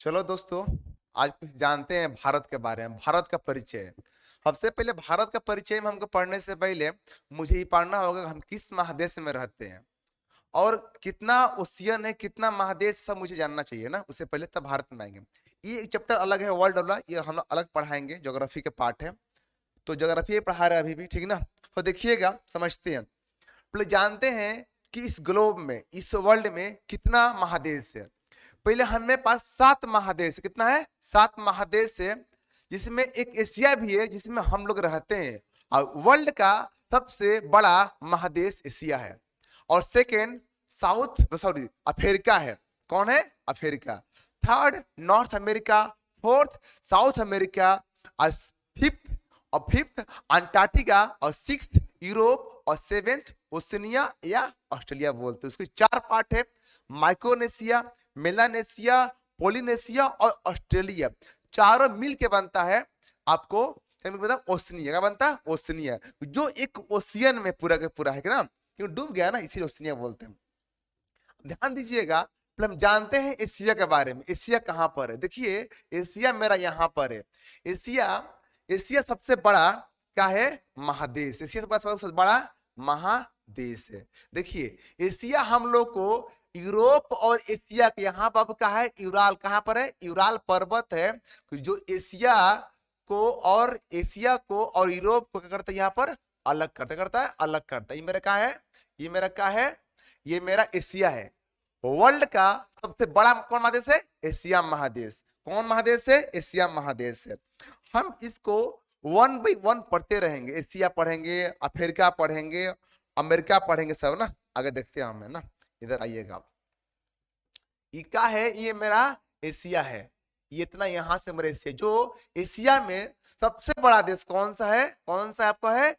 चलो दोस्तों, आज कुछ जानते हैं भारत के बारे में। भारत का परिचय। सबसे पहले भारत का परिचय में हमको पढ़ने से पहले मुझे ये पढ़ना होगा कि हम किस महादेश में रहते हैं और कितना ओशियन है, कितना महादेश, सब मुझे जानना चाहिए ना। उससे पहले तब भारत में आएंगे। ये एक चैप्टर अलग है, वर्ल्ड वाला, ये हम लोग अलग पढ़ाएंगे। ज्योग्राफी के पार्ट है, तो ज्योग्राफी पढ़ा रहे हैं अभी भी, ठीक ना। तो देखिएगा, समझते हैं। पहले जानते हैं कि इस ग्लोब में, इस वर्ल्ड में कितना महादेश है। पहले हमारे पास 7 महादेश। कितना है? 7 महादेश है, जिसमें एक एशिया भी है जिसमें हम लोग रहते हैं। और वर्ल्ड का सबसे बड़ा महादेश एशिया है। और सेकेंड साउथ सॉरी अफ्रीका है। कौन है? Africa. Third north America. Fourth south America. और फिफ्थ अंटार्कटिका। और सिक्स्थ यूरोप। और सेवेंथ ओशिनिया या ऑस्ट्रेलिया बोलते हैं। उसके 4 पार्ट है, माइक्रोनेशिया, मेलानेशिया, पोलिनेशिया और ऑस्ट्रेलिया। चारों मिल के बनता है आपको ओशिनिया। क्या बनता है? ओशिनिया, जो एक ओशियन में पूरा का पूरा है ना, क्यों डूब गया ना, इसीलिए ओशिनिया बोलते हैं। ध्यान दीजिएगा। हम जानते हैं एशिया के बारे में। एशिया कहां पर है? देखिए, एशिया मेरा यहां पर है। एशिया एशिया सबसे बड़ा क्या है? महादेश। एशिया सबसे बड़ा महादेश है। देखिए, एशिया हम लोग को यूरोप और एशिया के यहाँ पर क्या है? यूराल। कहां पर है? यूराल पर्वत है, जो एशिया को और यूरोप को क्या करता है? यहाँ पर अलग करता है, अलग करता है। ये मेरा क्या है? ये मेरा क्या है? ये मेरा एशिया है। वर्ल्ड का सबसे बड़ा कौन महादेश है? एशिया महादेश। कौन महादेश है? एशिया महादेश है। हम इसको 1 बाई 1 पढ़ते रहेंगे। एशिया पढ़ेंगे, अफ्रीका पढ़ेंगे, अमेरिका पढ़ेंगे, सब ना। आगे देखते हैं हमें ना। इधर आइएगा आप। ये क्या है? ये मेरा एशिया है। ये इतना यहां से मेरा एशिया। जो एशिया में सबसे बड़ा देश कौन सा है? कौन सा आपका है?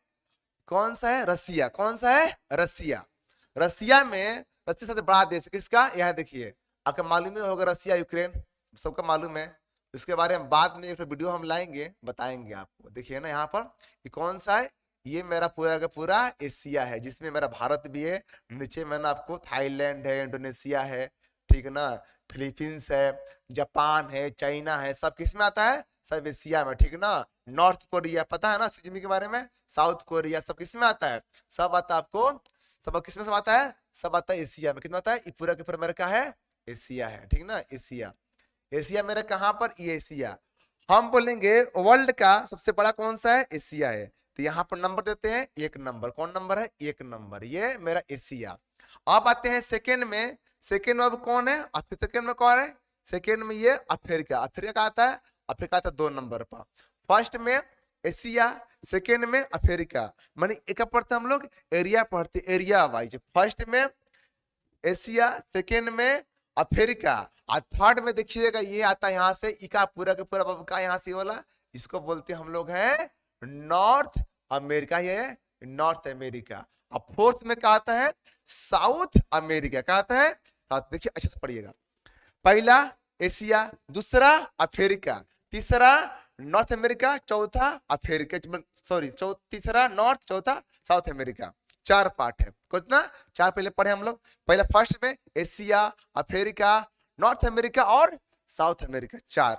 कौन सा है? रसिया। कौन सा है? रसिया। रसिया में रसिया सबसे बड़ा देश किसका? यहाँ देखिए, आपका मालूम ही होगा, रसिया यूक्रेन सबका मालूम है। इसके बारे में बाद में एक वीडियो हम लाएंगे, बताएंगे आपको। देखिए ना, यहाँ पर ये कौन सा है? ये मेरा पूरा का पूरा एशिया है, जिसमें मेरा भारत भी है। नीचे में ना आपको थाईलैंड है, इंडोनेशिया है, ठीक ना, फिलीपींस है, जापान है, चाइना है। सब किस में आता है? सब एशिया में, ठीक ना। नॉर्थ कोरिया पता है ना, सिजमी के बारे में। साउथ कोरिया सब किस में आता है? सब आता है आपको। सब किस में सब आता है? सब आता है एशिया में। कितना आता है? ये पूरा के पूरा मेरा क्या है? एशिया है, ठीक ना। एशिया। एशिया मेरा कहां पर? ये एशिया। हम बोलेंगे वर्ल्ड का सबसे बड़ा कौन सा है? एशिया है। तो यहाँ पर नंबर देते हैं 1 नंबर। कौन नंबर है? 1 नंबर। ये मेरा एशिया। अब आते हैं सेकेंड में। सेकेंड में अब कौन है? सेकेंड में कौन है? सेकेंड में ये अफ्रीका। अफ्रीका का आता है? अफ्रीका आता है 2 नंबर पर। फर्स्ट में एशिया, सेकेंड में अफ्रीका। माने एक पढ़ते हम लोग एरिया पढ़ते, एरिया वाइज। फर्स्ट में एशिया, सेकेंड में अफ्रीका, और थर्ड में देखिएगा ये आता है यहाँ से इका पूरा का पूरा का यहाँ से वाला, इसको बोलते हैं हम लोग है नॉर्थ अमेरिका। ये नॉर्थ अमेरिका। अब फोर्थ में क्या आता है? South America. क्या आता है? देखिए अच्छे से पढ़िएगा। पहला एशिया, दूसरा अफ्रीका, तीसरा नॉर्थ अमेरिका, चौथा अफ्रीका, सॉरी तीसरा नॉर्थ, चौथा साउथ अमेरिका। 4 पार्ट है। कितना? 4 पहले पढ़े हम लोग। पहले फर्स्ट में एशिया, अफ्रीका, नॉर्थ अमेरिका और साउथ अमेरिका, 4।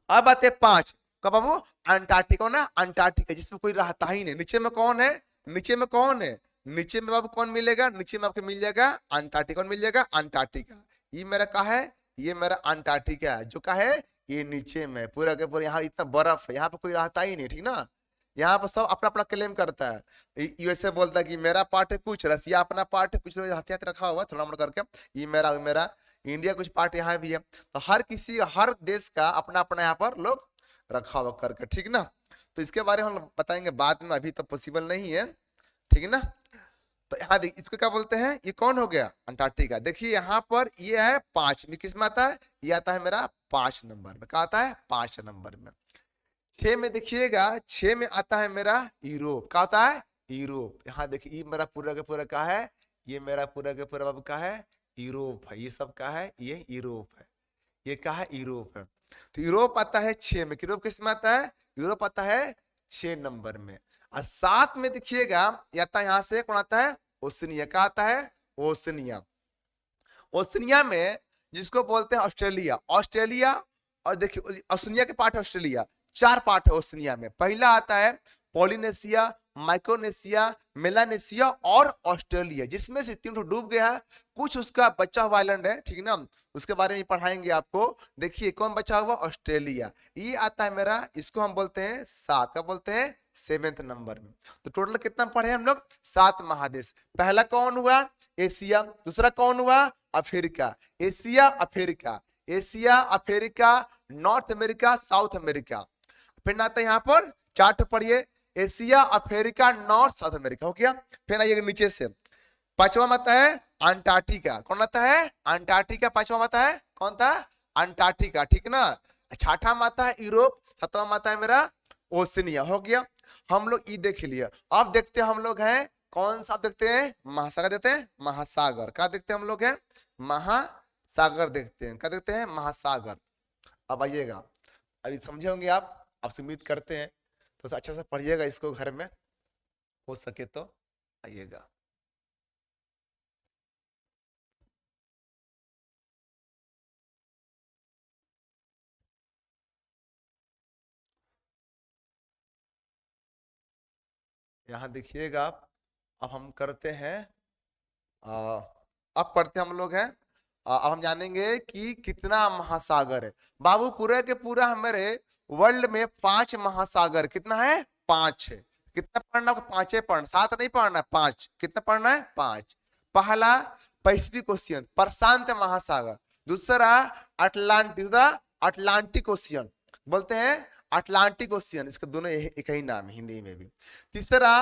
अब आते 5। कब बाबू? अंटार्कटिका ना, अंटार्कटिका जिसमें कोई रहता ही नहीं। नीचे में कौन है? नीचे में कौन है? नीचे में बाबू कौन मिलेगा? नीचे में आपको मिल जाएगा अंटार्कटिका। कौन मिल जाएगा? अंटार्कटिका। ये मेरा का है? ये मेरा अंटार्कटिका है, जो का है ये नीचे में पूरा के पूरा। यहाँ इतना बर्फ है, यहाँ पे कोई रहता ही नहीं, ठीक ना। यहाँ पर सब अपना अपना क्लेम करता है। यूएसए बोलता है कि मेरा पार्ट है, कुछ रसिया अपना पार्ट है, कुछ लोग हथियार रखा हुआ थोड़ा मोड़ा करके, ये मेरा इंडिया कुछ पार्ट यहाँ भी है। तो हर देश का अपना अपना यहाँ पर लोग रखा हुआ करके, ठीक ना। तो इसके बारे में हम बताएंगे बाद में, अभी तो पॉसिबल नहीं है, ठीक है ना। तो यहाँ देखिए, इसको क्या बोलते हैं? ये कौन हो गया? अंटार्कटिका। देखिए यहाँ पर ये है 5 में। किस में आता है? ये आता है मेरा 5 नंबर में। क्या आता है? 5 नंबर में। 6 में देखिएगा, 6 में आता है मेरा यूरोप। क्या आता है? यूरोप। यहाँ देखिए, ये मेरा पूरा का पूरा का है, ये मेरा पूरा का पूरा बाबू का है यूरोप है। ये सब का है? ये यूरोप है। ये क्या है? यूरोप है। तो यूरोप आता है 6 में। यूरोप किस में आता है? यूरोप आता है 6 नंबर में। और 7 में देखिएगा, आता है यहाँ से कौन आता है? ओशनिया। क्या आता है? ओशनिया। ओशनिया में जिसको बोलते हैं ऑस्ट्रेलिया। ऑस्ट्रेलिया और देखिए ओशनिया के पार्ट है ऑस्ट्रेलिया, 4 पार्ट है ओशनिया में। पहला आता है पॉलिनेशिया, माइक्रोनेशिया, मेलानेशिया और ऑस्ट्रेलिया, जिसमें से 3 डूब गया है, कुछ उसका बचा हुआ आइलैंड है, ठीक ना, उसके बारे में पढ़ाएंगे आपको। देखिए कौन बचा हुआ, ऑस्ट्रेलिया, ये आता है मेरा, इसको हम बोलते हैं 7 का बोलते हैं 7th नंबर में। तो टोटल कितना पढ़े हम लोग, 7 महादेश। पहला कौन हुआ, एशिया। दूसरा कौन हुआ, Africa. Asia Africa, Asia Africa, north America, south America. फिर आता है यहाँ पर चार्ट पढ़िए, Asia Africa north south America, हो गया। फिर आइए नीचे से, पांचवा आता है अंटार्कटिका। कौन आता है, अंटार्कटिका। पांचवा आता है कौन था, अंटार्कटिका, ठीक ना। छठा आता है यूरोप, सातवां आता है मेरा ओशनिया, हो गया। हम लोग ये देख लिया। अब देखते हैं हम लोग हैं कौन सा, देखते हैं महासागर, देखते हैं महासागर। क्या देखते हैं हम लोग हैं, महासागर देखते हैं। क्या देखते हैं, महासागर। अब आइएगा, अभी समझे होंगे आप, आपसे उम्मीद करते हैं, तो अच्छा से पढ़िएगा इसको घर में, हो सके तो आइएगा। यहाँ देखिएगा आप, अब हम करते हैं, अब पढ़ते हम लोग हैं, अब हम जानेंगे कि कितना महासागर है। बाबू पूरे के पूरा हमारे वर्ल्ड में 5 महासागर, कितना है, 5 है। कितना पढ़ना, 5 पढ़ना, 7 नहीं पढ़ना, 5। कितना पढ़ना है, 5। पहला पैसिफिक ओशियन, प्रशांत महासागर। दूसरा अटलांटिक, अटलांटिक ओशियन बोलते हैं, अटलांटिक ओशियन, इसका दोनों एक ही नाम है हिंदी में भी। तीसरा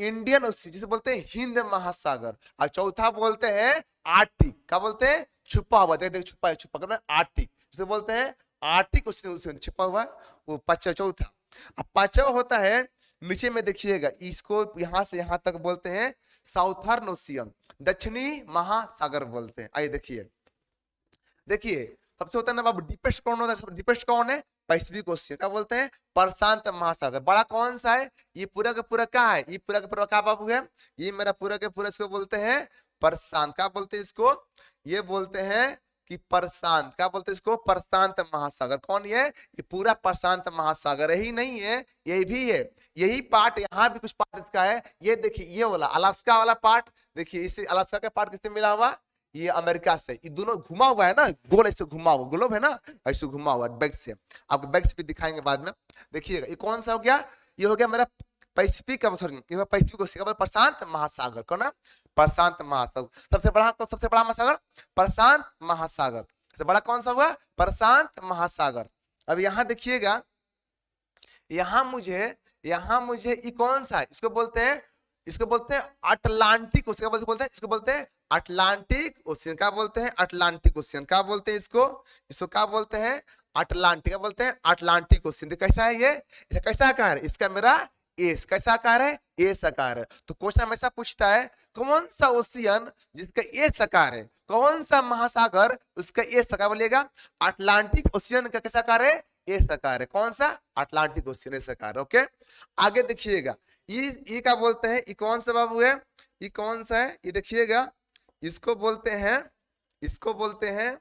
इंडियन ओशियन, जिसे बोलते हैं हिंद महासागर। और चौथा बोलते हैं आर्टिक। क्या बोलते हैं, छुपा हुआ, देख छुपा है, छुपा करना, आर्टिक, जिसे बोलते हैं आर्टिक ओशियन, छुपा हुआ, वो चौथा। अब पांचवा होता है नीचे में देखिएगा, इसको यहां से यहां तक बोलते हैं साउथर्न ओशियन, दक्षिणी महासागर बोलते हैं। आइए देखिए, देखिए सबसे होता है ना बाबू डीपेस्ट कौन होता है, डीपेस्ट कौन है, पैसिफिक ओशियन। क्या बोलते हैं, प्रशांत महासागर। बड़ा कौन सा है, ये पूरा का पूरा क्या है, ये पूरा का पूरा क्या बाबू है, ये मेरा पूरा का पूरा, इसको बोलते हैं प्रशांत। क्या बोलते हैं इसको, ये बोलते हैं कि प्रशांत। क्या बोलते हैं इसको, प्रशांत महासागर। कौन ये पूरा प्रशांत महासागर ही नहीं है, यही भी है, यही पार्ट, यहाँ भी कुछ पार्ट इसका है। ये देखिए ये वाला अलास्का वाला पार्ट, देखिए इसे अलास्का का पार्ट किससे मिला हुआ, ये अमेरिका से। ये दोनों घुमा हुआ है ना, गोल ऐसे घुमा हुआ, ग्लोब है ना, ऐसे घुमा हुआ बैक से, आपको बैक से भी दिखाएंगे बाद में। देखिएगा ये कौन सा हो गया, ये हो गया मेरा पैसिफिक का, सॉरी ये पैसिफिक ओशियन, प्रशांत महासागर। कौन है, प्रशांत महासागर। सबसे बड़ा, सबसे बड़ा महासागर प्रशांत महासागर। सबसे बड़ा कौन सा हुआ, प्रशांत महासागर। अब यहाँ देखिएगा, यहाँ मुझे ये कौन सा है, इसको बोलते हैं, इसको बोलते हैं अटलांटिक ओशियन। बोलते हैं, इसको बोलते हैं अटलांटिक ओशियन। क्या बोलते हैं, अटलांटिक ओशियन। क्या बोलते हैं इसको, इसको क्या बोलते हैं, अटलांटिक। क्या बोलते हैं, अटलांटिक ओशियन। कैसा है ये, इसे कैसा आकार है, इसका मेरा एस, कैसा आकार है, एस आकार है। तो क्वेश्चन हमेशा पूछता है कौन सा ओशियन जिसका एस आकार है, कौन सा महासागर उसका एस आकार, बोलिएगा अटलांटिक ओशियन का कैसा आकार है, एस आकार है। कौन सा, अटलांटिक ओशियन एस आकार। ओके, आगे देखिएगा, ये क्या बोलते हैं, ये कौन सा बाबू है, ये कौन सा है, ये देखिएगा, इसको बोलते हैं, इसको बोलते हैं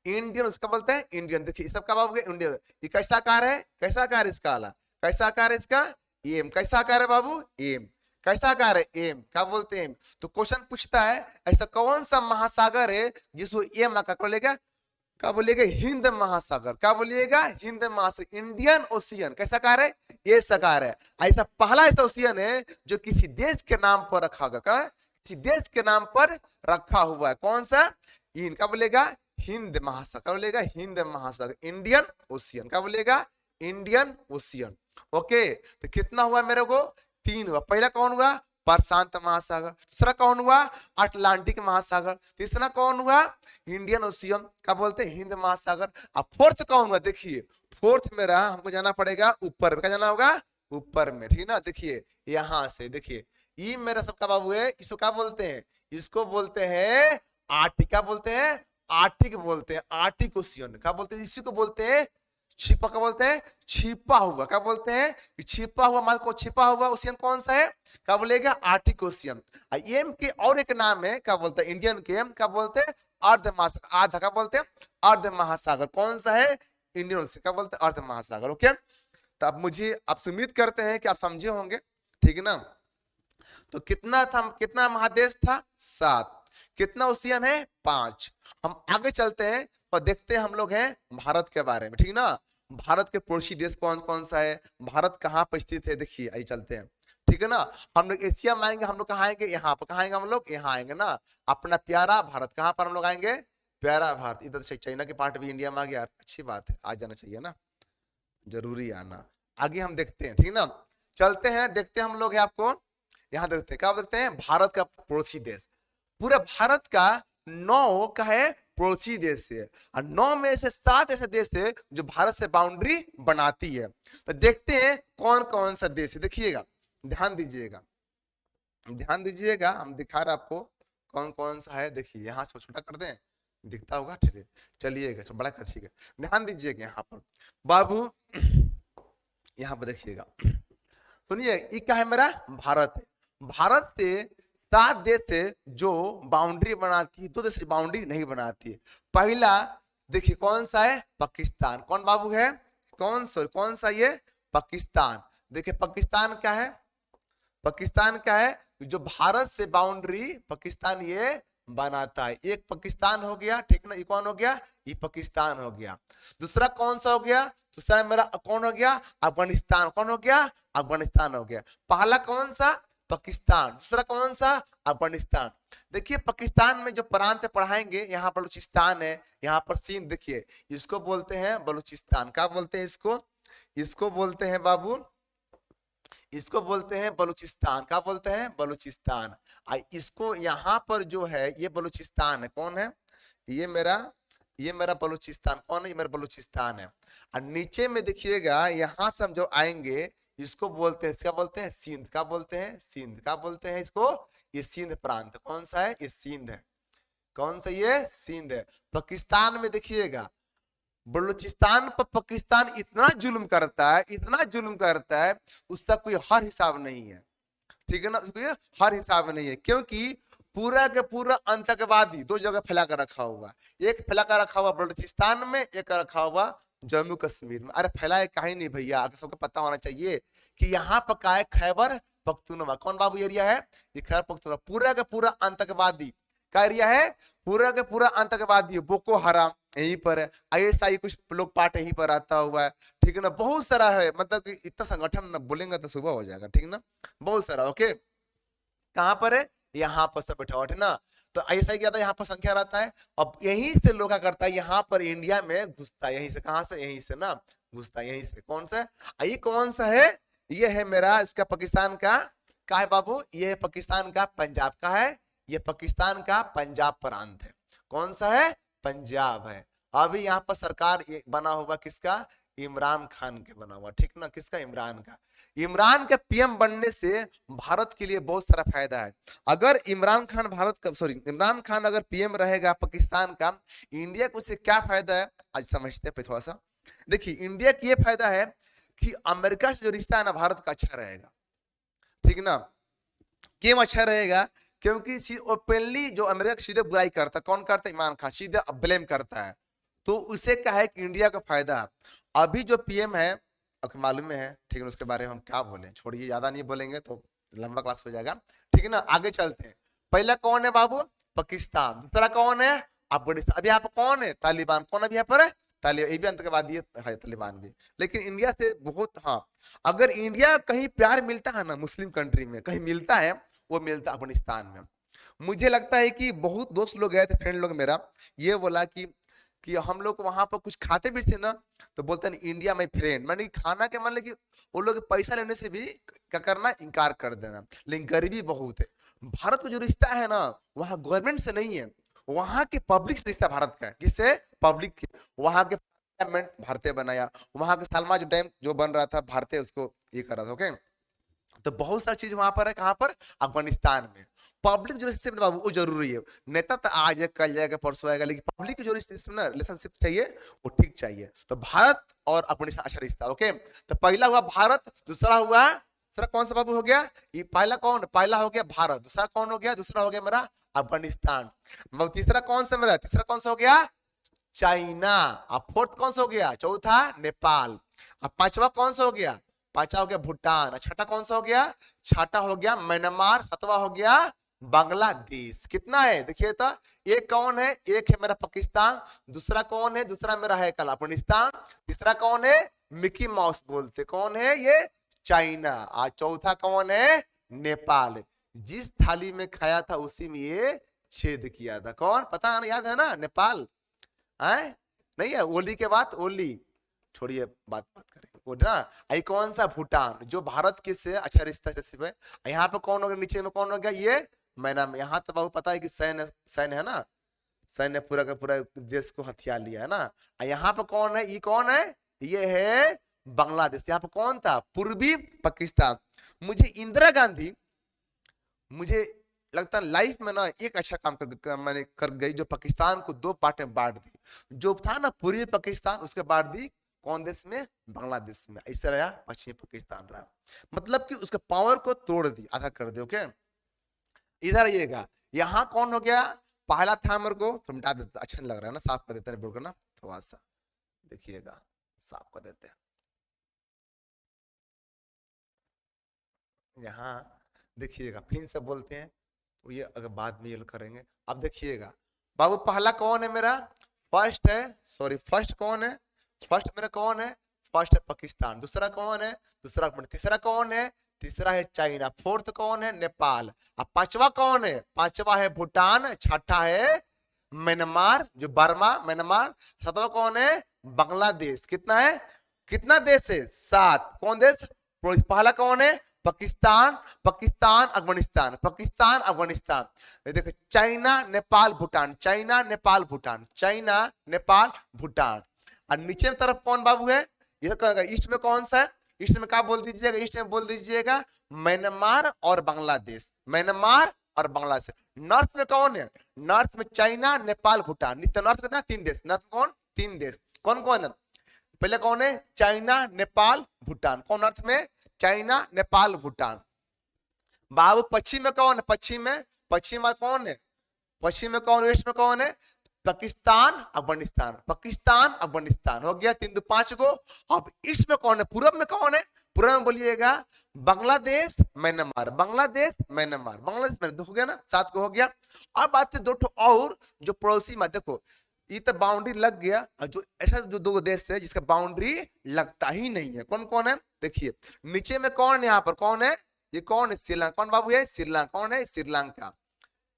इंडियन, उसका बोलते हैं इंडियन। देखिए सबका बाबू इंडियन। ये कैसा आकार है, कैसा आकार है इसका वाला, कैसा आकार है इसका, एम। कैसा आकार है बाबू, एम। कैसा आकार है, एम। क्या बोलते हैं, तो क्वेश्चन पूछता है ऐसा कौन सा महासागर है जिसको एम आकार बोलेगा, क्या बोलिएगा, हिंद महासागर। क्या बोलिएगा, हिंद महासागर, इंडियन ओशियन। कैसा आकार है, ये आकार है। ऐसा पहला ऐसा ओशियन है जो किसी देश के नाम पर रखा गया, किसी देश के नाम पर रखा हुआ है। कौन सा, इनका बोलेगा हिंद महासागर। बोलेगा हिंद महासागर, इंडियन ओशियन। क्या बोलेगा, इंडियन ओशियन। ओके, तो कितना हुआ मेरे को, 3 हुआ। पहला कौन हुआ, प्रशांत महासागर। दूसरा कौन हुआ, अटलांटिक महासागर। तीसरा कौन हुआ, इंडियन ओशियन। क्या बोलते हैं, हिंद महासागर। अब फोर्थ कौन हुआ, देखिए फोर्थ मेरा हमको जाना पड़ेगा ऊपर, क्या जाना होगा, ऊपर में, ठीक ना। देखिए यहां से देखिए, ये मेरा सबका बाबू है, इसको क्या बोलते हैं, इसको बोलते हैं आर्टिक। क्या बोलते हैं, आर्टिक बोलते हैं, आर्टिक ओशियन। क्या बोलते हैं, इसी को बोलते हैं छिपा। क्या बोलते हैं, छिपा हुआ। क्या बोलते हैं, छिपा हुआ, मान को छिपा हुआ ओशियन कौन सा है, क्या बोलेगा, आर्टिक ओशियन। एम के और एक नाम है, क्या बोलते हैं, इंडियन के क्या बोलते हैं, अर्ध महासागर, आधा क्या बोलते हैं अर्ध महासागर, कौन सा है इंडियन ओशन, क्या बोलते हैं अर्ध महासागर। ओके, तो अब मुझे आप उम्मीद करते हैं कि आप समझे होंगे, ठीक है ना। तो कितना था, कितना महादेश था 7, कितना ओशियन है 5। हम आगे चलते हैं और देखते हैं हम लोग हैं भारत के बारे में, ठीक ना। भारत के पड़ोसी देश कौन कौन सा है, भारत कहाँ पर स्थित है, देखिए आइए चलते हैं, ठीक है ना। हम लोग एशिया में आएंगे, हम लोग कहाँ आएंगे यहाँ पर, कहाँ आएंगे हम लोग यहाँ आएंगे ना, अपना प्यारा भारत, कहाँ पर हम लोग आएंगे प्यारा भारत। इधर से चाइना के पार्ट भी इंडिया में आ गया, अच्छी बात है, आ जाना चाहिए ना, जरूरी आना। आगे हम देखते हैं, ठीक ना, चलते हैं देखते हैं हम लोग आपको यहाँ देखते हैं, क्या देखते हैं भारत का पड़ोसी देश। पूरा भारत का 9 का है पड़ोसी देश है, और 9 में से 7 ऐसे देश है जो भारत से बाउंड्री बनाती है। तो देखते हैं कौन कौन सा देश है, देखिएगा, ध्यान दीजिएगा, ध्यान दीजिएगा, हम दिखा रहे आपको कौन कौन सा है। देखिए यहाँ से छोटा कर दें, दिखता होगा, ठीक है, चलिएगा बड़ा कर, ठीक है, ध्यान दीजिएगा यहाँ पर बाबू, यहाँ पर देखिएगा, सुनिए, ये क्या है मेरा भारत है। भारत से 7 देश है जो बाउंड्री बनाती है, 2 देश बाउंड्री नहीं बनाती है। पहला देखिए कौन सा है, पाकिस्तान, कौन बाबू है, कौन सा ये पाकिस्तान। देखिए पाकिस्तान क्या है, पाकिस्तान क्या है, जो भारत से बाउंड्री पाकिस्तान ये बनाता है। एक पाकिस्तान हो गया, ठीक ना, ये कौन हो गया, ये पाकिस्तान हो गया। दूसरा कौन सा हो गया, दूसरा मेरा कौन हो गया, अफगानिस्तान, कौन हो गया, अफगानिस्तान हो गया। पहला कौन सा, पाकिस्तान, दूसरा कौन सा, अफगानिस्तान। देखिए पाकिस्तान में जो प्रांत पढ़ाएंगे, यहाँ बलूचिस्तान है, यहाँ पर सिंध, देखिए इसको बोलते हैं बलूचिस्तान, क्या बोलते हैं इसको, इसको बोलते हैं बाबू, इसको बोलते हैं बलूचिस्तान, क्या बोलते हैं बलूचिस्तान। इसको यहाँ पर जो है ये बलूचिस्तान है, कौन है, ये मेरा बलूचिस्तान, कौन है, ये मेरा बलूचिस्तान है। और नीचे में देखिएगा यहाँ से हम जो आएंगे इसको बोलते हैं, क्या बोलते हैं सिंध, क्या बोलते हैं सिंध, क्या बोलते हैं इसको, ये सिंध प्रांत, कौन सा है, ये सिंध है, कौन सा, ये सिंध है। पाकिस्तान में देखिएगा, बलूचिस्तान पर पाकिस्तान इतना जुल्म करता है, इतना जुल्म करता है, उसका कोई हर हिसाब नहीं है, ठीक है ना, उसका हर हिसाब नहीं है, क्योंकि पूरा के पूरा आतंकवादी 2 जगह फैला कर रखा हुआ, एक फैला कर रखा हुआ बलूचिस्तान में, एक रखा हुआ जम्मू कश्मीर में। अरे फैलाए कहीं नहीं भैया, सबको पता होना चाहिए कि यहाँ पर का है खैबर पख्तूनख्वा, कौन बाबू एरिया है, ये खैबर पख्तूनख्वा, पूरा का पूरा आतंकवादी का एरिया है, पूरा का पूरा आतंकवादी, बोको हराम यहीं पर है, ISI कुछ लोग पार्ट यहीं पर आता हुआ है, ठीक है ना, बहुत सारा है, मतलब कि इतना संगठन ना बोलेंगे तो सुबह हो जाएगा, ठीक है ना, बहुत सारा। ओके, कहां पर है, यहाँ पर सब बैठा हुआ है ना। तो ISI क्या था, यहाँ पर संख्या रहता है, अब यहीं से लोग क्या करता है, यहाँ पर इंडिया में घुसता है, यहीं से, कहां से, यहीं से ना घुसता है, यहीं से, कौन सा, ये कौन सा है, ये है मेरा इसका पाकिस्तान का है बाबू, ये है पाकिस्तान का पंजाब का है, ये पाकिस्तान का पंजाब प्रांत है, कौन सा है, पंजाब है। अभी यहाँ पर सरकार बना हुआ किसका, इमरान खान के बना हुआ, ठीक ना, किसका, इमरान का। इमरान के PM बनने से भारत के लिए बहुत सारा फायदा है। अगर इमरान खान इमरान खान अगर PM रहेगा पाकिस्तान का, इंडिया को उससे क्या फायदा है आज समझते हैं थोड़ा सा। देखिए इंडिया की ये फायदा है कि अमेरिका से जो रिश्ता है ना भारत का अच्छा रहेगा, ठीक ना, क्यों अच्छा रहेगा, क्योंकि ओपनली जो अमेरिका सीधे बुराई करता, कौन करता, इमरान खान सीधे ब्लेम करता है, तो उसे क्या है कि इंडिया का फायदा है। अभी जो PM है, आपको मालूम है, ठीक है, उसके बारे में हम क्या बोले, छोड़िए, ज्यादा नहीं बोलेंगे तो लंबा क्लास हो जाएगा, ठीक है ना। आगे चलते हैं, पहला कौन है बाबू, पाकिस्तान, दूसरा कौन है, अफगानिस्तान। अभी यहाँ पर कौन है, तालिबान, कौन अभी यहाँ पर है, तालिबान, ये भी आतंकवादी है तालिबान भी, लेकिन इंडिया से बहुत, हाँ, अगर इंडिया कहीं प्यार मिलता है ना मुस्लिम कंट्री में कहीं मिलता है, वो मिलता अफगानिस्तान में। मुझे लगता है कि बहुत दोस्त लोग गए थे, फ्रेंड लोग मेरा, ये बोला कि हम लोग वहां पर कुछ खाते भी थे ना, तो बोलते हैं इंडिया माय फ्रेंड, माने खाना के मतलब कि वो लोग पैसा लेने से भी क्या करना, इनकार कर देना, लेकिन गरीबी बहुत है। भारत का जो रिश्ता है ना, वहाँ गवर्नमेंट से नहीं है, वहां के पब्लिक से रिश्ता भारत का है, किससे, पब्लिक के। वहां के पार्लियामेंट भारतीय बनाया, वहां के सालमा जो डैम जो बन रहा था भारतीय उसको ये कर रहा था। ओके, तो बहुत सारी चीज वहां पर है, कहां पर, अफगानिस्तान में। पब्लिक जो रिलेशनशिप बाबू वो जरूरी है, नेता तो आज है कल जाएगा परसों आएगा, लेकिन पब्लिक जो रिलेशनशिप चाहिए वो ठीक चाहिए। तो भारत और अफगानिस्तान अच्छा रिश्ता। ओके, तो पहला हुआ भारत, दूसरा हुआ, दूसरा कौन सा बाबू हो गया, ये पहला कौन, पहला हो गया भारत, दूसरा कौन हो गया, दूसरा हो गया मेरा अफगानिस्तान। तीसरा कौन सा मेरा, तीसरा कौन सा हो गया, चाइना। अब फोर्थ कौन सा हो गया, चौथा नेपाल। अब पांचवा कौन सा हो गया, पांचवा हो गया भूटान। छठा कौन सा हो गया, छठा हो गया म्यांमार। सातवां हो गया बांग्लादेश। कितना है देखिए तो, एक कौन है, एक है मेरा पाकिस्तान, दूसरा कौन है, दूसरा मेरा है कल अफगानिस्तान, तीसरा कौन है, मिकी माउस बोलते कौन है ये, चाइना। आज चौथा कौन है, नेपाल। जिस थाली में खाया था उसी में ये छेद किया था, कौन पता है, याद है ना, नेपाल है नहीं है। ओली के बाद, ओली छोड़िए, बात करें वो ना। आई कौन सा, भूटान, जो भारत के से अच्छा रिश्ता है। यहाँ पे कौन हो गया, नीचे में कौन हो गया, ये मैना। यहाँ तो बाबू पता है कि सैन्य, सैन्य है ना, सैन्य पूरा का पूरा देश को हथियार लिया है ना। यहाँ पे कौन है, ये कौन है, ये है बांग्लादेश। यहाँ पे कौन था, पूर्वी पाकिस्तान। मुझे इंदिरा गांधी, मुझे लगता है लाइफ में ना एक अच्छा काम मैंने कर गई, जो पाकिस्तान को दो पार्ट में बांट दी। जो था ना पूर्वी पाकिस्तान, उसके बांट दी कौन देश में, बांग्लादेश में। ऐसा रहा पश्चिमी पाकिस्तान रहा, मतलब कि उसके पावर को तोड़ दी, आधा कर दे। ओके, इधर आइएगा, यहाँ कौन हो गया, पहला था मेरे को तो मिटा देता, अच्छा नहीं लग रहा है ना, साफ कर देते हैं बोल ना, थोड़ा सा देखिएगा, साफ कर देते हैं। यहाँ देखिएगा, फिर से बोलते हैं तो ये अगर बाद में ये करेंगे। अब देखिएगा बाबू, पहला कौन है मेरा, फर्स्ट है, सॉरी फर्स्ट कौन है, फर्स्ट मेरा कौन है, फर्स्ट है पाकिस्तान। दूसरा कौन है, दूसरा, तीसरा कौन है, तीसरा है चाइना। फोर्थ कौन है, नेपाल। अब पांचवा कौन है, पांचवा है भूटान। छठा है म्यांमार, जो बर्मा, म्यांमार। सातवां कौन है, बांग्लादेश। कितना है, कितना देश है, 7। कौन देश, पहला कौन है, पाकिस्तान, पाकिस्तान अफगानिस्तान, पाकिस्तान अफगानिस्तान। देखो China Nepal Bhutan, China Nepal Bhutan, China Nepal Bhutan. और नीचे में तरफ कौन बाबू है, ये तो ईस्ट में कौन सा है, ईस्ट में क्या बोल दीजिएगा, ईस्ट में बोल दीजिएगा म्यांमार और बांग्लादेश, म्यांमार और बांग्लादेश। नॉर्थ में कौन है, नॉर्थ में चाइना नेपाल भूटान। नॉर्थ में 3 देश, नॉर्थ में कौन, 3 देश। कौन कौन है, पहले कौन है, चाइना नेपाल भूटान। कौन नॉर्थ में, चाइना नेपाल भूटान। बाबू पश्चिम में कौन है, पश्चिम में, पश्चिम में कौन है, पश्चिम में कौन, वेस्ट में कौन है, पाकिस्तान अफगानिस्तान, पाकिस्तान अफगानिस्तान। हो गया 3 2 5 को। अब ईस्ट में कौन है, पूरब में कौन है, पूरब में बोलिएगा बांग्लादेश म्यांमार, बांग्लादेश म्यांमार, बांग्लादेश में हो गया ना, 7 को हो गया। अब आते 2 और जो पड़ोसी में, देखो ये तो बाउंड्री लग गया, और जो ऐसा जो 2 देश है जिसका बाउंड्री लगता ही नहीं है, कौन कौन है, देखिए नीचे में कौन है, यहाँ पर कौन है, ये कौन है, श्रीलंका। कौन बाबू है, श्रीलंका। कौन है, श्रीलंका,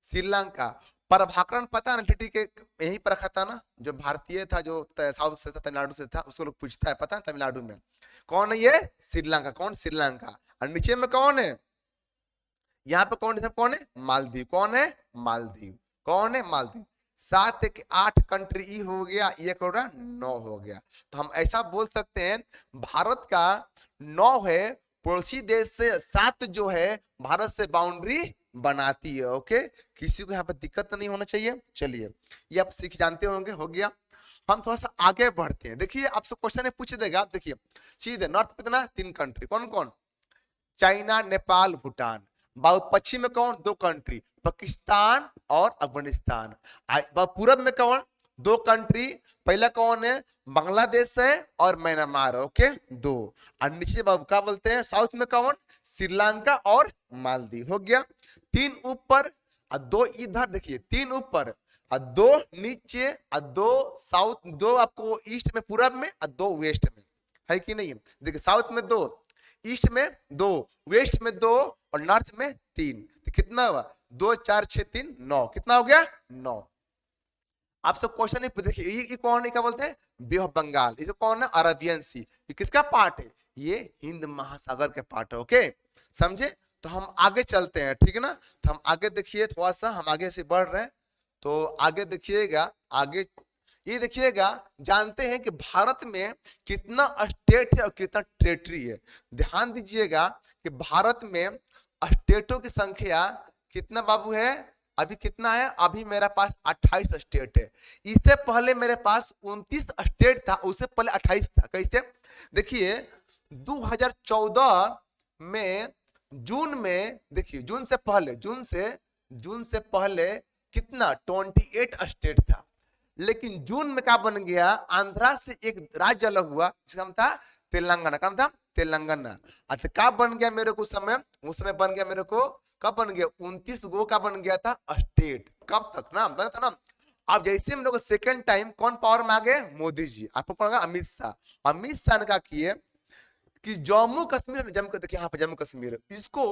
श्रीलंका। प्रभाकरण पता है ना, टीटी के यहीं पर रखा था ना, जो भारतीय था, जो साउथ से था, तमिलनाडु से था, उसको लोग पूछता है, पता है तमिलनाडु में। कौन है ये, श्रीलंका। कौन, श्रीलंका। और नीचे में कौन है, यहाँ पे कौन है, कौन है, मालदीव। कौन है, मालदीव। कौन है, मालदीव। 7 1 8 कंट्री हो गया, 1 और 9 हो गया। तो हम ऐसा बोल सकते हैं, भारत का 9 है, पड़ोसी देश से 7 जो है भारत से बाउंड्री बनाती है। ओके, किसी को यहाँ पे दिक्कत नहीं होना चाहिए। चलिए, ये आप सीख जानते होंगे, हो गया। हम थोड़ा सा आगे बढ़ते हैं। देखिए आपसे क्वेश्चन पूछ देगा, देखिए सीधे नॉर्थ कितना, 3 कंट्री। कौन कौन, चाइना नेपाल भूटान। पश्चिम में कौन, 2 कंट्री, पाकिस्तान और अफगानिस्तान। पूरब में कौन, 2 कंट्री, पहला कौन है, बांग्लादेश है और म्यांमार। ओके, 2। और नीचे बाबू क्या बोलते हैं, साउथ में कौन, श्रीलंका और मालदीव। हो गया 3 ऊपर और 2 इधर। देखिए 3 ऊपर और 2 नीचे और 2 साउथ, 2 आपको ईस्ट में पूरब में और 2 वेस्ट में, है कि नहीं। देखिए साउथ में 2, ईस्ट में 2, वेस्ट में 2 और नॉर्थ में 3। तो कितना हुआ, 2 4 6 3 9। कितना हो गया, 9। आपसे क्वेश्चन है, देखिए ये कौन है, क्या बोलते हैं, बे ऑफ बंगाल। इसे कौन है, अरेबियन सी। ये किसका पार्ट है, ये हिंद महासागर के पार्ट है। ओके, समझे। तो हम आगे चलते हैं, ठीक है ना। तो हम आगे देखिए, थोड़ा सा हम आगे से बढ़ रहे हैं, तो आगे देखिएगा, आगे ये देखिएगा, जानते हैं कि भारत में कितना स्टेट है और कितना टेरिटरी है। ध्यान दीजिएगा कि भारत में स्टेटों की संख्या कितना बाबू है, अभी कितना है, अभी मेरे पास 28 स्टेट है। इससे पहले मेरे पास 29 स्टेट था, उससे पहले 28 था। कैसे, देखिए 2014 में जून में, देखिए जून से पहले, जून से जून से पहले कितना 28 स्टेट था, लेकिन जून में क्या बन गया, आंध्रा से एक राज्य अलग हुआ जिसका नाम था तेलंगाना। क्या था, तेलंगाना। अच्छा क्या बन गया मेरे को उस समय बन गया मेरे को, कब बन गया 29 गो का बन गया था स्टेट। कब तक ना बना था ना। अब जैसे हम लोग सेकेंड टाइम कौन पावर में आ गए, मोदी जी। आपको कौन, अमित शाह। अमित शाह ने क्या किए कि जम्मू कश्मीर, जम्मू देखिए यहाँ पे जम्मू कश्मीर, इसको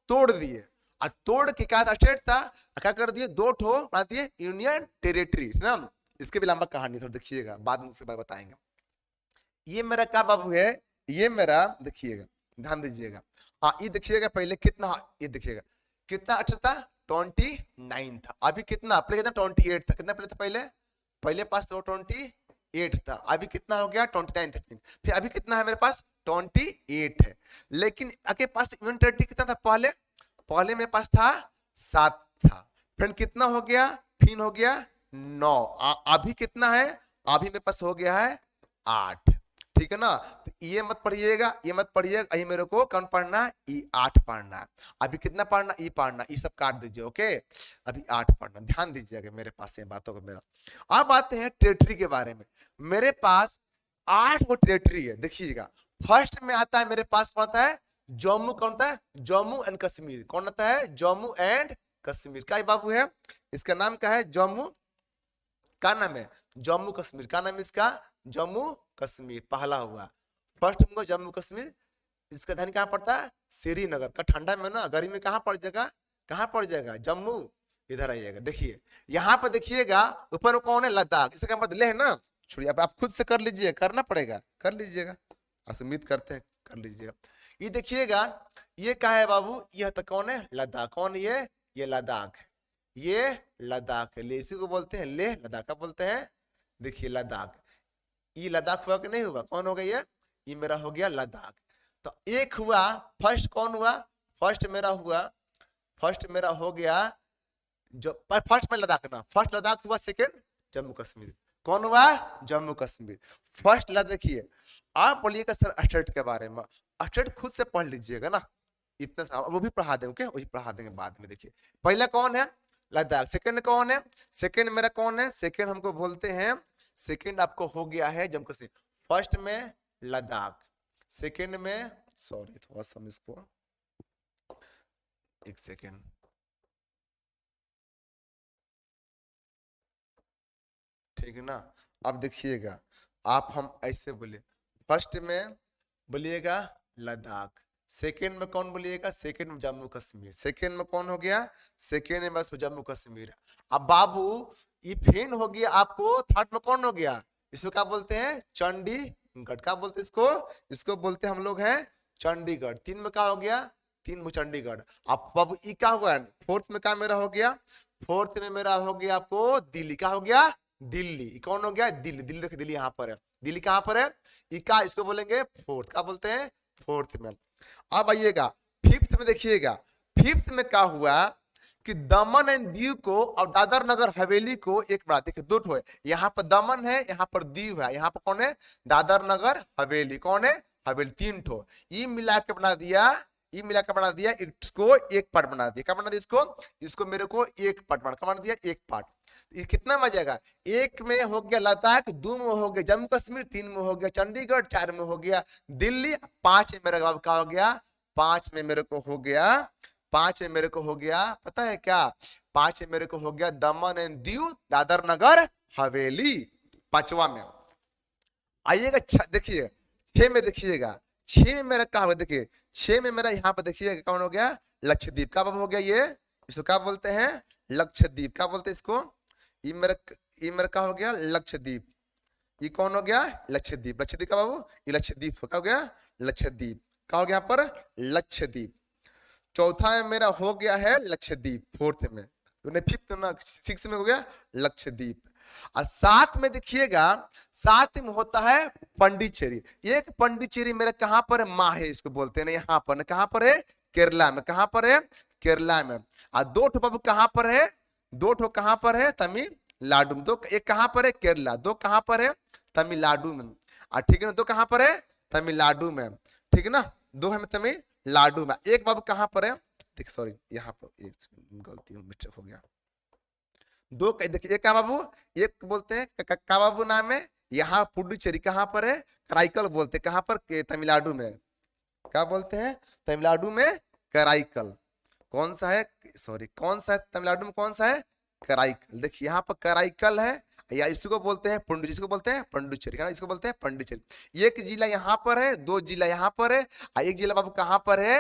तोड़ दिए। और तोड़ के क्या स्टेट था, क्या कर दिए, दो ठो बना दिए यूनियन टेरिटरी ना। इसके भी लंबा कहानी थोड़ा देखिएगा, बाद में उसके बाद बताएंगे। ये मेरा क्या बाबू है, ये मेरा देखिएगा, ध्यान दीजिएगा। हाँ ये देखिएगा पहले कितना, ये देखिएगा कितना अच्छा था, 29 था। अभी कितना पहले, कितना 28 था। कितना पहले था, पहले पास तो 28 था। अभी कितना हो गया 29 था। फिर अभी कितना है मेरे पास 28 है। लेकिन आपके पास यूनियन टेरिटरी कितना था, पहले मेरे पास था 7 था। फिर कितना हो गया, फिर हो गया 9। अभी कितना है, अभी मेरे पास हो गया है 8। ठीक है ना। तो ये मत पढ़िएगा, ये मत पढ़िएगा, ये मेरे को कौन पढ़ना है, ई 8 पढ़ना है। अभी कितना पढ़ना, ई पढ़ना, ये सब काट दीजिए। ओके अभी 8 पढ़ना, ध्यान दीजिएगा मेरे पास ये बातों को मेरा। अब आते हैं टेरिटरी के बारे में। मेरे पास 8 वो टेरिटरी है। देखिएगा फर्स्ट में आता है मेरे पास कौन आता है, जम्मू। कौन आता है, जम्मू एंड कश्मीर। कौन आता है, जम्मू एंड कश्मीर। क्या बाबू है, इसका नाम क्या है, जम्मू का नाम है, जम्मू कश्मीर। का नाम इसका जम्मू कश्मीर। पहला हुआ फर्स्ट में जम्मू कश्मीर। इसका धन कहाँ पड़ता है, श्रीनगर का। ठंडा में ना, गर्मी में कहाँ पड़ जाएगा, कहाँ पड़ जाएगा, जम्मू। इधर आइएगा, देखिए यहाँ पर देखिएगा ऊपर में कौन है, लद्दाख। इसका मतलब लेह ना, छोड़िए आप खुद से कर लीजिए, करना पड़ेगा, कर लीजिएगा, उम्मीद करते हैं कर लीजिएगा। ये देखिएगा ये क्या है बाबू, यह तो कौन है, लद्दाख। कौन ये लद्दाख है, ये लद्दाख है। इसी को बोलते हैं लेह लद्दाख का बोलते हैं। देखिए लद्दाख, ये लद्दाख हुआ कि नहीं हुआ, कौन हो गया, ये मेरा हो गया लद्दाख। तो एक हुआ फर्स्ट, कौन हुआ, फर्स्ट मेरा हुआ, फर्स्ट मेरा हो गया जो फर्स्ट में लद्दाख ना, फर्स्ट लद्दाख हुआ। सेकंड जम्मू कश्मीर। कौन हुआ, जम्मू कश्मीर। फर्स्ट लद्दाख। देखिए आप बोलिएगा सर स्टेट के बारे में, स्टेट खुद से पढ़ लीजिएगा ना, इतना सा वो भी पढ़ा देंगे, वही पढ़ा देंगे बाद में। देखिए पहला कौन है, लद्दाख। सेकंड कौन है, सेकंड मेरा कौन है, सेकंड हमको बोलते हैं, सेकंड आपको हो गया है जम्मू कश्मीर। फर्स्ट में लद्दाख, सेकंड में, सॉरी थोड़ा सा इसको एक सेकंड, ठीक है ना। अब देखिएगा आप, हम ऐसे बोले फर्स्ट में बोलिएगा लद्दाख, सेकंड में कौन बोलिएगा, सेकंड में जम्मू कश्मीर। सेकंड में कौन हो गया, सेकंड में बस जम्मू कश्मीर। अब बाबू ये फेन हो गया आपको, थर्ड में कौन हो गया, इसको क्या बोलते हैं, चंडीगढ़। क्या बोलते हैं इसको, इसको बोलते हैं हम लोग हैं चंडीगढ़। 3 में क्या हो गया, 3 में चंडीगढ़। अब बाबू ये क्या हुआ, फोर्थ में क्या मेरा हो गया, फोर्थ में मेरा हो गया आपको दिल्ली। क्या हो गया, दिल्ली। कौन हो गया, दिल्ली। दिल्ली देखिए, दिल्ली यहाँ पर है, दिल्ली कहाँ पर है, इका, इसको बोलेंगे फोर्थ। क्या बोलते हैं, फोर्थ में। अब आइएगा फिफ्थ में, देखिएगा फिफ्थ में क्या हुआ कि दमन एंड दीव को और दादर नगर हवेली को एक बना, देखिए दो ठो है, यहाँ पर दमन है, यहाँ पर दीव है, यहाँ पर कौन है, दादर नगर हवेली। कौन है, हवेली। 3 ठो ये मिला के बना दिया, ये मिला के बना दिया, इसको एक पार्ट बना दिया। क्या बना दिया इसको, इसको मेरे को एक पार्ट बना दिया, एक पार्ट। ये कितना मजा आएगा, एक में हो गया लद्दाख, 2 में हो गया जम्मू कश्मीर, 3 में हो गया चंडीगढ़, 4 में हो गया दिल्ली, 5 में मेरा क्या हो गया, 5 में मेरे को हो गया, 5 में मेरे को हो गया, पता है क्या, 5 में मेरे को हो गया दमन एंड दीव, दादर नगर हवेली। 5वां में आइएगा, देखिए 6 में, देखिएगा 6 में मेरा क्या होगा, देखिए 6 में मेरा यहाँ पर देखिए कौन हो गया, लक्षद्वीप। का हो गया ये, इसको क्या बोलते हैं, लक्षद्वीप। क्या बोलते हैं इसको, ये मेरा क्या हो गया, लक्षद्वीप। ये कौन हो गया, लक्षद्वीप। लक्षद्वीप का बाबू, ये लक्षद्वीप क्या हो गया, लक्षद्वीप। क्या हो गया यहाँ पर, लक्षद्वीप। चौथा में मेरा हो गया है लक्षद्वीप, फोर्थ में, फिफ्थ ना 6 में हो गया लक्षद्वीप। और 7 में देखिएगा, 7 में होता है पंडिचेरी। एक पंडिचेरी मेरा कहां पर है, माँ है, इसको बोलते हैं ना, यहाँ पर, कहां पर है, केरला में। कहां पर है, केरला में। और 2 ठो बाबू कहां पर है, 2 ठो कहां पर है, तमिलनाडु में। 2 एक कहां पर है, केरला। 2 कहां पर है, तमिलनाडु में। ठीक है ना, 2 कहां पर है, तमिलनाडु में। ठीक है ना, 2 है तमिलनाडु में। एक बाबू कहां पर है, देखिए सॉरी यहाँ पर एक गलती मिस्टेक हो गया। दो देखिए एक क्या बाबू, एक बोलते हैं का बाबू नाम है, यहाँ पुडुचेरी कहाँ पर है, कराईकल बोलते हैं, कहाँ पर तमिलनाडु में, क्या बोलते हैं तमिलनाडु में कराईकल। कौन सा है, सॉरी कौन सा है तमिलनाडु में, कौन सा है कराईकल। देखिए यहाँ पर कराईकल है, या इसको बोलते हैं पुंडुचेरी, इसको बोलते हैं पंडुचेरी, इसको बोलते हैं पंडुचेरी। एक जिला यहाँ पर है, दो जिला यहाँ पर है, एक जिला बाबू कहाँ पर है,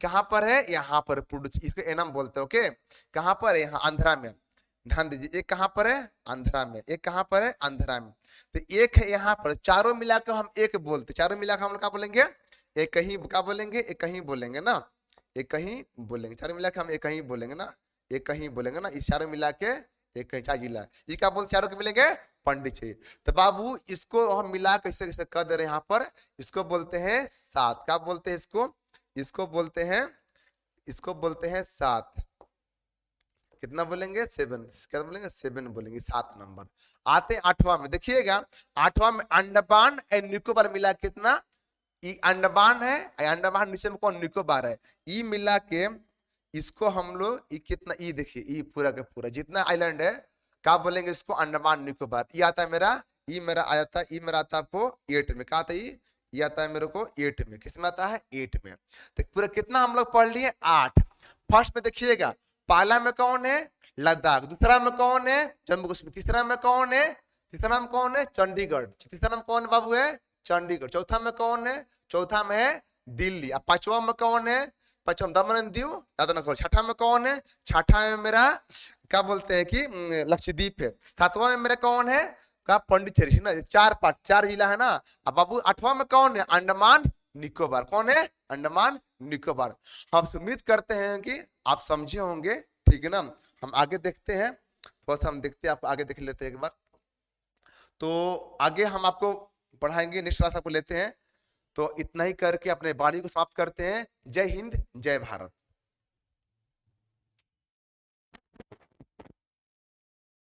कहाँ पर है, यहाँ पर पुडुचेरी, इसको एनम बोलते हैं। ओके, कहाँ पर है, यहाँ आंध्रा में, ध्यान दीजिए, एक कहाँ पर है आंध्रा में, एक कहाँ पर है आंध्रा में, तो एक है यहाँ पर, चारों मिलाकर हम एक बोलते, चारों मिलाकर हम लोग क्या बोलेंगे, एक ही क्या बोलेंगे, एक ही बोलेंगे ना, एक ही बोलेंगे, चारों मिला के हम एक ही बोलेंगे ना, एक ही बोलेंगे ना, इस चारों मिला के एक ही, चार जिला, ये क्या बोलते चारों के मिलेंगे पंडिचेरी। तो बाबू इसको हम मिला कैसे कैसे कर दे रहे हैं यहाँ पर, इसको बोलते हैं सात, क्या बोलते हैं इसको, इसको बोलते हैं, इसको बोलते हैं सात, कितना बोलेंगे सेवन, क्या बोलेंगे सेवन बोलेंगे, 7 नंबर। आते आठवां में, देखिएगा आठवां में अंडमान एंड निकोबार मिला कितना, ये अंडमान है, अंडमान नीचे में कौन निकोबार है, ये मिला के इसको हम लोग ये कितना, ये देखिए ये पूरा का पूरा जितना आइलैंड है क्या बोलेंगे इसको अंडमान निकोबार। ये आता है मेरा, ये मेरा आया था, ये मेरा आता है आपको 8 में, कहा आता है ये आता है मेरे को 8 में, किस में आता है 8 में। तो पूरा कितना हम लोग पढ़ लिए 8। फर्स्ट में देखिएगा पहला में कौन है लद्दाख, दूसरा में कौन है जम्मू कश्मीर, तीसरा में कौन है, तीसरा में कौन है चंडीगढ़, तीसरा में कौन बाबू है चंडीगढ़, चौथा में कौन है, चौथा में है दिल्ली, अब पांचवा में कौन है, पांचवा में दमन एंड दीव, छठा में कौन है, छठा में मेरा क्या बोलते हैं कि लक्षद्वीप है, सातवां में मेरा कौन है का पंडिचेरी है ना, चार पार्ट चार जिला है ना। अब बाबू आठवां में कौन है अंडमान निकोबार, कौन है अंडमान निकोबार। हम उम्मीद करते हैं कि आप समझे होंगे, ठीक है ना। हम आगे देखते हैं, थोड़ा सा हम देखते हैं, आप आगे देख लेते हैं एक बार, तो आगे हम आपको पढ़ाएंगे, नेक्स्ट क्लास आपको लेते हैं। तो इतना ही करके अपने वाणी को समाप्त करते हैं। जय हिंद जय भारत।